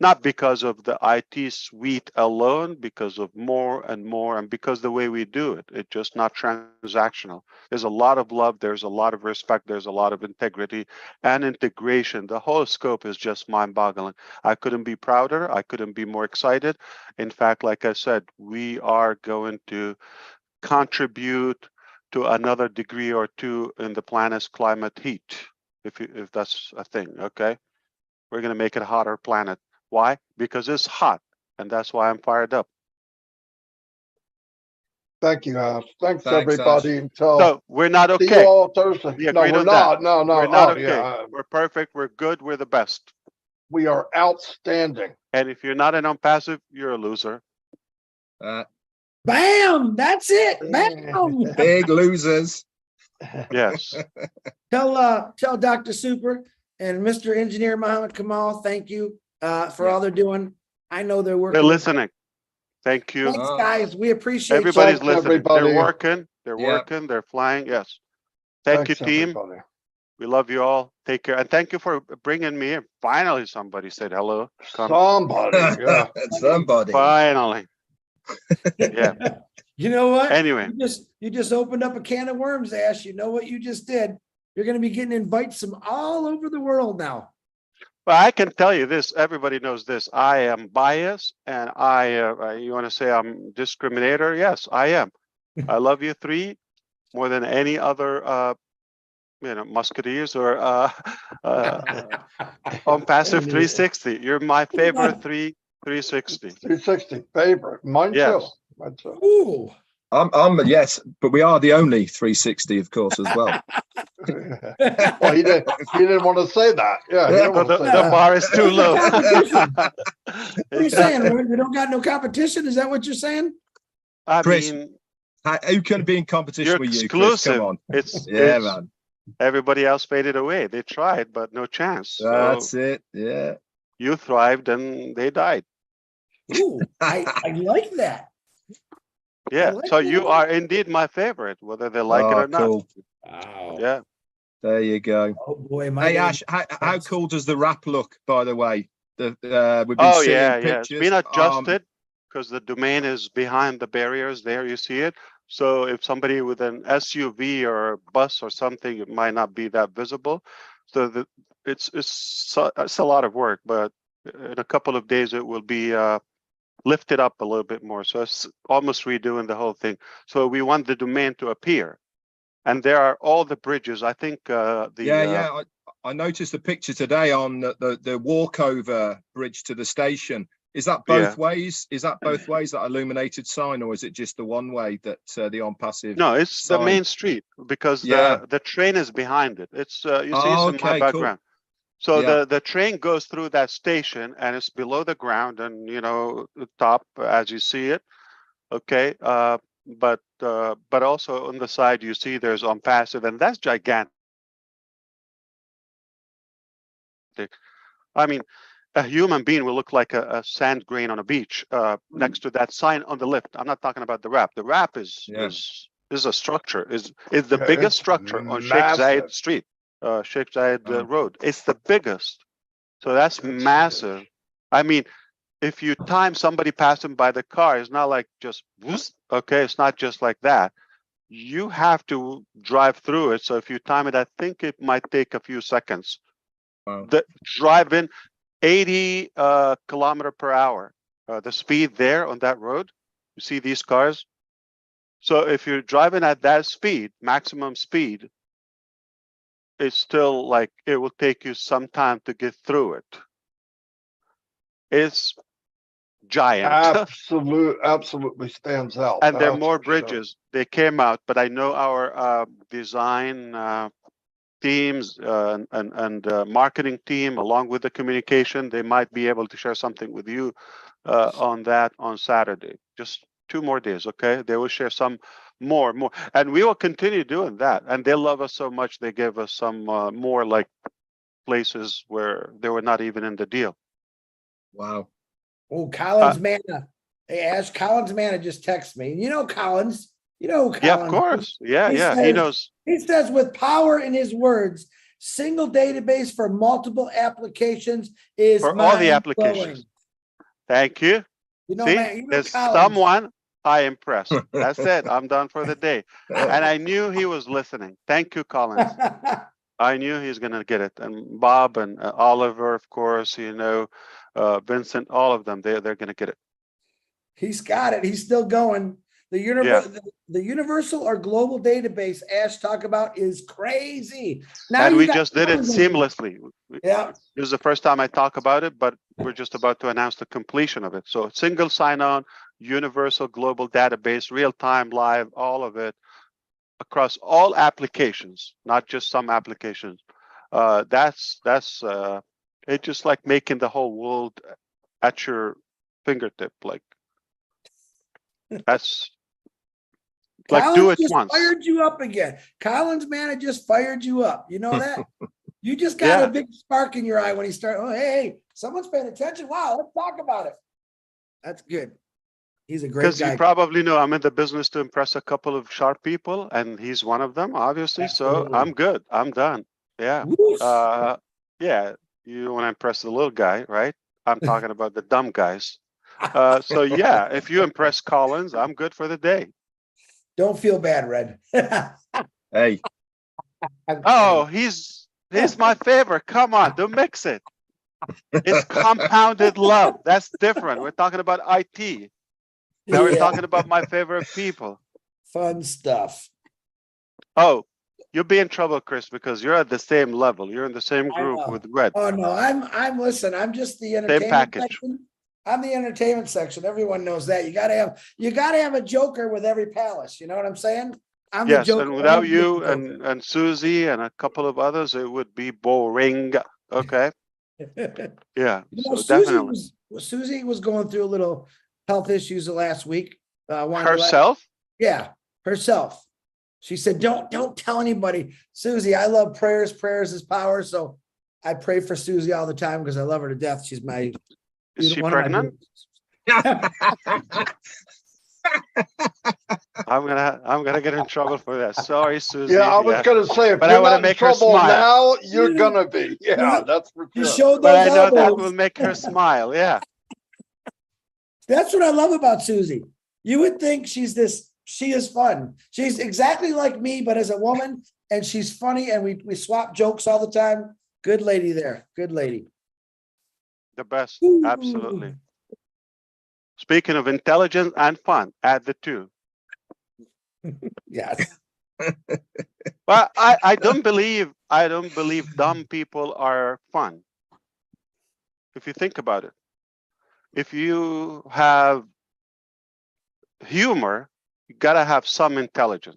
Not because of the IT suite alone, because of more and more, and because the way we do it. It's just not transactional. There's a lot of love, there's a lot of respect, there's a lot of integrity and integration. The whole scope is just mind-boggling. I couldn't be prouder. I couldn't be more excited. In fact, like I said, we are going to contribute to another degree or two in the planet's climate heat, if that's a thing, okay? We're going to make it a hotter planet. Why? Because it's hot, and that's why I'm fired up. Thank you, Ash. Thanks, Thanks, everybody. Until So we're not see you okay. all Thursday. We No, agreed we're on that. not. No, no. We're not Oh, okay. yeah. We're perfect. We're good. We're the best. We are outstanding. And if you're not an unpassive, you're a loser. Bam! That's it. Bam! Big losers. Yes. Tell Dr. Super and Mr. Engineer Muhammad Kamal, thank you for all they're doing. I know they're working. They're listening. Thank you. Thanks, guys. We appreciate Everybody's Thanks, listening. everybody. They're working. They're Yeah. working. They're flying. Yes. Thank Thanks, you, team. everybody. We love you all. Take care. And thank you for bringing me in. Finally, somebody said hello. Somebody, yeah. Somebody. Finally. Yeah. You know what? Anyway. You just opened up a can of worms, Ash. You know what you just did? You're going to be getting invites from all over the world now. Well, I can tell you this. Everybody knows this. I am biased, and you want to say I'm discriminator? Yes, I am. I love you three more than any other, musketeers or on passive 360. You're my favorite 360. 360 favorite. Mine Yes. too. Mine too. Ooh. I'm yes, but we are the only 360, of course, as well. Well, he didn't want to say that. Yeah, he didn't want to say The that. bar is too low. What are you saying? We don't got no competition? Is that what you're saying? I Chris, mean, who can be in competition you're with you, exclusive. Chris? Come on. It's Man. everybody else faded away. They tried, but no chance. That's So it. Yeah. you thrived and they died. Ooh, I like that. Yeah. like So that. you are indeed my favorite, whether they like it or not. Cool. Wow. Yeah. There you go. Oh boy, Hey Ash, how cool does the wrap look, by the way? We've been seeing It's pictures. been adjusted because the domain is behind the barriers. There you see it. So if somebody with an SUV or a bus or something, it might not be that visible. So it's a lot of work, but in a couple of days it will be lifted up a little bit more. So it's almost redoing the whole thing. So we want the domain to appear. And there are all the bridges. I think I noticed the picture today on the walkover bridge to the station. Is that Yeah. both ways? Is that both ways, that illuminated sign, or is it just the one way that the on passive? No, it's the sign? main street because Yeah. the train is behind it. It's you see Oh, it's in my okay, cool. background. So Yeah. the train goes through that station and it's below the ground and the top as you see it. Okay. But also on the side you see there's on passive, and that's gigantic. I mean, a human being will look like a sand grain on a beach next to that sign on the lift. I'm not talking about the wrap. The wrap is a structure. Is the Yeah, biggest it's structure on Sheikh Zayed massive. Street, Sheikh Zayed Oh. Road. It's the biggest. So that's massive. I mean, if you time somebody passing by the car, it's not like just whoosh, okay. It's not just like that. You have to drive through it. So if you time it, I think it might take a few seconds. Wow. The driving 80 kilometer per hour. The speed there on that road, you see these cars. So if you're driving at that speed, maximum speed, it's still like it will take you some time to get through it. It's giant. Absolutely stands out. And there are that's more for sure. bridges. They came out, but I know our design teams and marketing team, along with the communication, they might be able to share something with you on that on Saturday. Just 2 more days, okay? They will share some more, and we will continue doing that. And they love us so much, they gave us some more like places where they were not even in the deal. Wow. Oh, Collins Manna. Hey, Ash, Collins Manna just texted me. You know Collins. You know who Collins. Yeah, of course. Yeah, He yeah. says- He knows. He says, with power in his words, single database for multiple applications is For all the mind-blowing. applications. Thank you. You know, See, man, you know there's Collins. someone I impressed. That's it. I'm done for the day. And I knew he was listening. Thank you, Collins. I knew he's going to get it. And Bob and Oliver, of course, Vincent, all of them, they're going to get it. He's got it. He's still going. The universal or global database Ash talk about is crazy. Now And you we got just did it Collins. seamlessly. Yeah. This is the first time I talk about it, but we're just about to announce the completion of it. So single sign-on, universal global database, real-time, live, all of it across all applications, not just some applications. That's it's just like making the whole world at your fingertip. Like that's like Collins do it just once. fired you up again. Collins, man, it just fired you up. You know that? You just got Yeah. a big spark in your eye when he started. Oh, hey, someone's paying attention. Wow, let's talk about it. That's good. He's a great Because guy. you probably know I'm in the business to impress a couple of sharp people, and he's one of them, obviously. Absolutely. So I'm good. I'm done. Yeah. Whoosh. Yeah. You want to impress the little guy, right? I'm talking about the dumb guys. So yeah, if you impress Collins, I'm good for the day. Don't feel bad, Red. Hey. Oh, he's my favorite. Come on, don't mix it. It's compounded love. That's different. We're talking about IT. Now we're Yeah. talking about my favorite people. Fun stuff. Oh, you'll be in trouble, Chris, because you're at the same level. You're in the same I group know. with Red. Oh no, listen, I'm just the entertainment package. section. I'm the entertainment section. Everyone knows that. You gotta have a joker with every palace. You know what I'm saying? I'm the Yes, joker. and I without wanna be the you joker. and Susie and a couple of others, it would be boring. Okay. Yeah. You know, So definitely. Susie was going through a little health issues the last week. Herself? Yeah, herself. She said, don't tell anybody. Susie, I love prayers. Prayers is power. So I pray for Susie all the time because I love her to death. She's my Is she one of my pregnant? I'm gonna get in trouble for that. Sorry, Susie. Yeah, I was gonna say, if But I you're wanna not in make her trouble smile. now, you're gonna be. Yeah, Yeah. that's for You sure. showed But those I know that elbows. will make her smile. Yeah. That's what I love about Susie. You would think she is fun. She's exactly like me, but as a woman, and she's funny, and we swap jokes all the time. Good lady there. Good lady. The best. Ooh. Absolutely. Speaking of intelligence and fun, add the two. Yes. Well, I don't believe dumb people are fun. If you think about it, if you have humor, you gotta have some intelligence.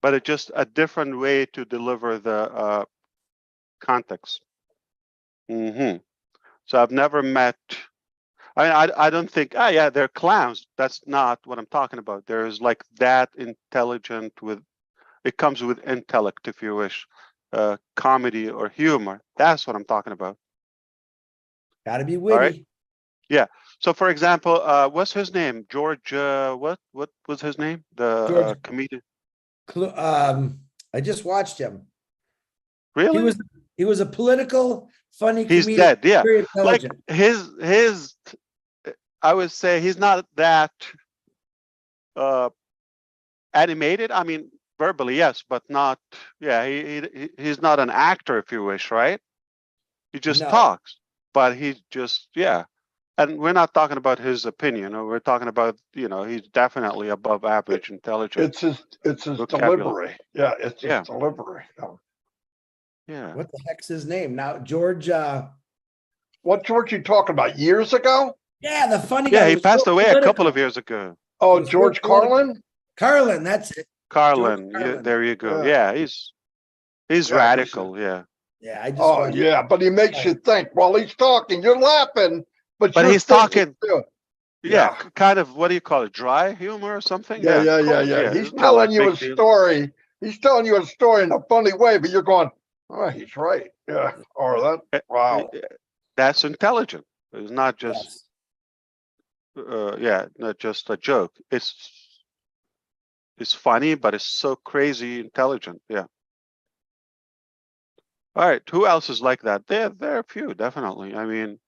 But it's just a different way to deliver the context. So I've never met. I don't think. Ah, yeah, they're clowns. That's not what I'm talking about. There's like that intelligent with. It comes with intellect, if you wish, comedy or humor. That's what I'm talking about. Gotta be right. witty. Yeah. So, for example, what's his name? George. What was his name? The George- comedian. I just watched him. Really? He was a political, funny He's comedian. dead. Yeah. Very Like intelligent. his. I would say he's not that animated. I mean, verbally, yes, but not. Yeah, he's not an actor, if you wish, right? He just No. talks, but he's just And we're not talking about his opinion, or we're talking about he's definitely above average intelligence. It's his vocabulary. delivery. Yeah, it's his Yeah. delivery. Yeah. What the heck's his name now? George. What George you talking about? Years ago? Yeah, the funny Yeah, guy. he was passed so away a couple of political. years ago. Oh, He's so George political. Carlin? Carlin, that's it. Carlin, Carlin. there you go. Yeah. Yeah, he's Yeah, radical. Yeah. Yeah, I just Oh, watched. yeah, but he makes you think while he's talking. You're laughing, but But you're he's thinking talking. too. Yeah, kind of. What do you call it? Dry humor or something? Yeah. He's it's not telling like you a big deal. story. He's telling you a story in a funny way, but you're going, oh, he's right. Yeah. Or that. Wow. That's intelligent. It's not just Yes. not just a joke. It's funny, but it's so crazy intelligent. Yeah. All right. Who else is like that? There are a few, definitely. I mean,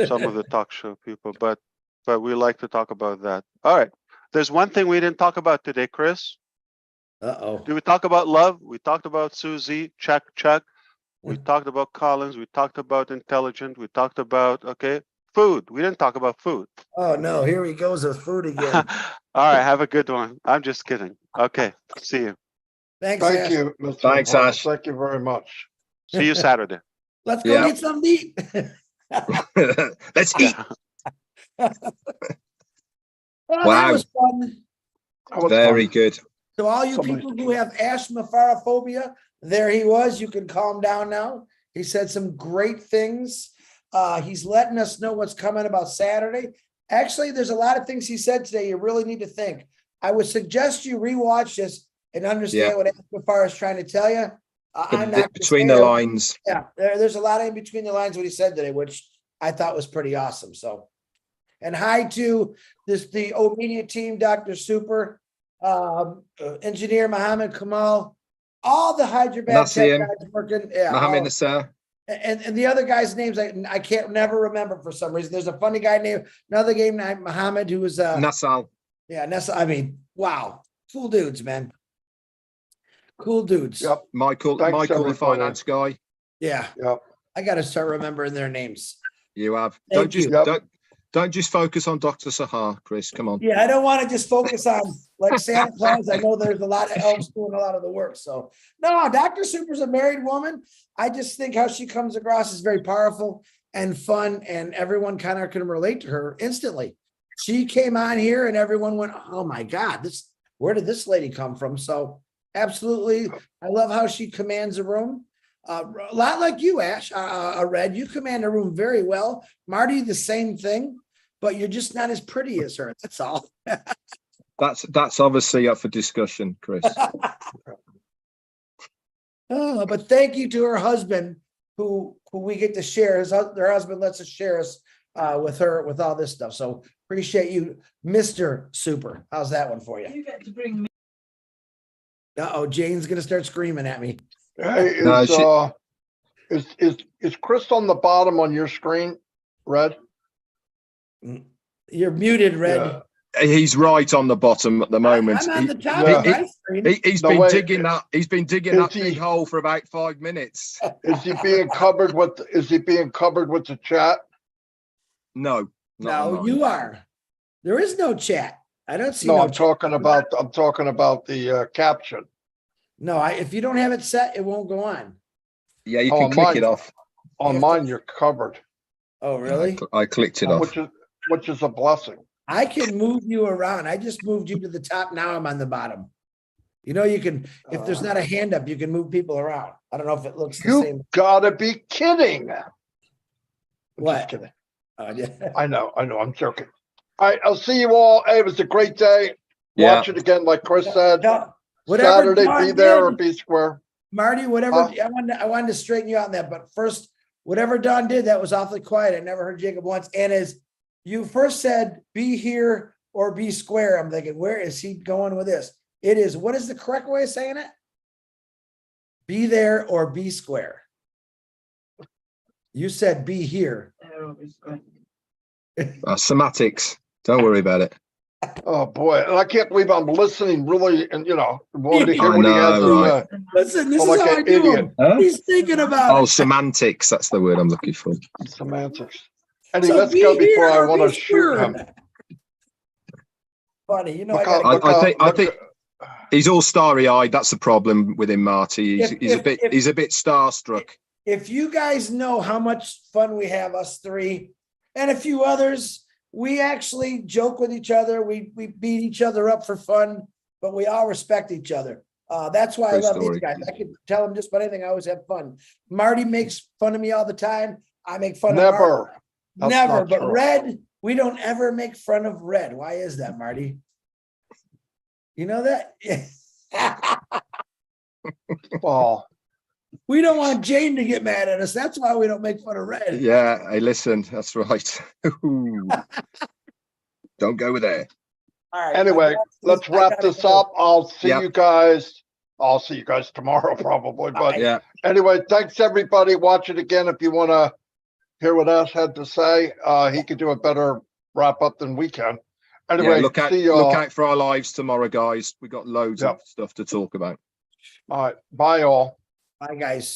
some of the talk show people, but we like to talk about that. All right. There's one thing we didn't talk about today, Chris. Uh-oh. Did we talk about love? We talked about Susie. Check. We talked about Collins. We talked about intelligent. We talked about food. We didn't talk about food. Oh no, here he goes with food again. All right. Have a good one. I'm just kidding. Okay. See you. Thanks, Thank Ash. you, Mr. Thanks, Lombardo. Ash. Thank you very much. See you Saturday. Let's go Yeah. get something to eat. Let's eat. Well, Wow. that was fun. That was Very fun. good. So all you Somebody- people who have asthmapharophobia, there he was. You can calm down now. He said some great things. He's letting us know what's coming about Saturday. Actually, there's a lot of things he said today you really need to think. I would suggest you rewatch this and understand what Asthmaphar is trying to tell you. I'm not Between the lines. Yeah, there's a lot in between the lines what he said today, which I thought was pretty awesome. So, and hi to the O Media team, Dr. Super, engineer Mohammed Kamal, all the Hyderabad tech Nassim, guys working. Yeah, Mohammed all- Nasser. and the other guy's names I can't never remember for some reason. There's a funny guy named another game named Mohammed who was Nassal. yeah, Nessa. I mean, wow, cool dudes, man. Cool dudes. Yep. Michael, Thanks, the everybody. finance guy. Yeah, Yep. I got to start remembering their names. You have. Thank you. Yep. Don't just focus on Dr. Sahar, Chris. Come on. Yeah, I don't want to just focus on like Santa Claus. I know there's a lot of elves doing a lot of the work. So no, Dr. Super's a married woman. I just think how she comes across is very powerful and fun, and everyone kind of can relate to her instantly. She came on here and everyone went, "Oh my God, where did this lady come from?" So absolutely, I love how she commands a room. A lot like you, Ash, Red, you command a room very well. Marty, the same thing, but you're just not as pretty as her. That's all. That's obviously up for discussion, Chris. Oh, but thank you to her husband, who we get to share. Their husband lets us share us with her with all this stuff. So appreciate you, Mr. Super. How's that one for you? You get to bring me. Uh-oh, Jane's gonna start screaming at me. Hey, No, is Chris on the bottom on your screen, Red? You're muted, Red. Yeah. He's right on the bottom at the moment. I'm on the top Yeah. of my screen. He's No, been wait. digging that. He's been digging Is that he- big hole for about 5 minutes. Is he being covered with? Is he being covered with the chat? No, not No, on you mine. are. There is no chat. I don't see No, no I'm chat. talking about. I'm talking about the caption. No, if you don't have it set, it won't go on. Yeah, you Oh, can click mine. it off. On have mine, to- you're covered. Oh, really? I clicked it off. which is a blessing. I can move you around. I just moved you to the top. Now I'm on the bottom. You know, you can, if there's not a hand up, you can move people around. I don't know if it looks the You same. gotta be kidding. I'm What? just kidding. Yeah. I know, I'm joking. All right, I'll see you all. Hey, it was a great day. Yeah. Watch it again, like Chris said. No, whatever Saturday, Dawn be there or did, be square. Marty, whatever, Huh? I wanted to straighten you out on that, but first, whatever Don did, that was awfully quiet. I never heard Jacob once. And as you first said, be here or be square, I'm thinking, where is he going with this? It is, what is the correct way of saying it? Be there or be square. You said be here. Semantics. Don't worry about it. Oh, boy. And I can't believe I'm listening really and, wanting to hear I what he has know, to right. say. Listen, this Oh, is like how an I do idiot. him. Huh? He's thinking about Oh, it. semantics. That's the word I'm looking for. Semantics. Eddie, So let's be go before here I or want be to shoot square. him. Funny, you know, Look I out, gotta look I out, think- I look think- He's all starry-eyed. That's the problem with him, Marty. He's a bit starstruck. if you guys know how much fun we have, us three and a few others, we actually joke with each other. We beat each other up for fun, but we all respect each other. That's why I True love story. these guys. I can tell them just about anything. I always have fun. Marty makes fun of me all the time. I make fun of Marty. Never. That's Never. not But true. Red, we don't ever make fun of Red. Why is that, Marty? You know that? Well, We don't want Jane to get mad at us. That's why we don't make fun of Red. Yeah, hey, listen. That's right. Don't go there. All right. anyway, let's I wrap gotta this go. up. I'll see Yep. you guys. I'll see you guys tomorrow probably. But Yeah. anyway, thanks everybody. Watch it again if you want to hear what Ash had to say. He could do a better wrap up than we can. Anyway, Yeah, look see y'all. out for our lives tomorrow, guys. We got loads Yep. of stuff to talk about. All right. Bye all. Bye, guys.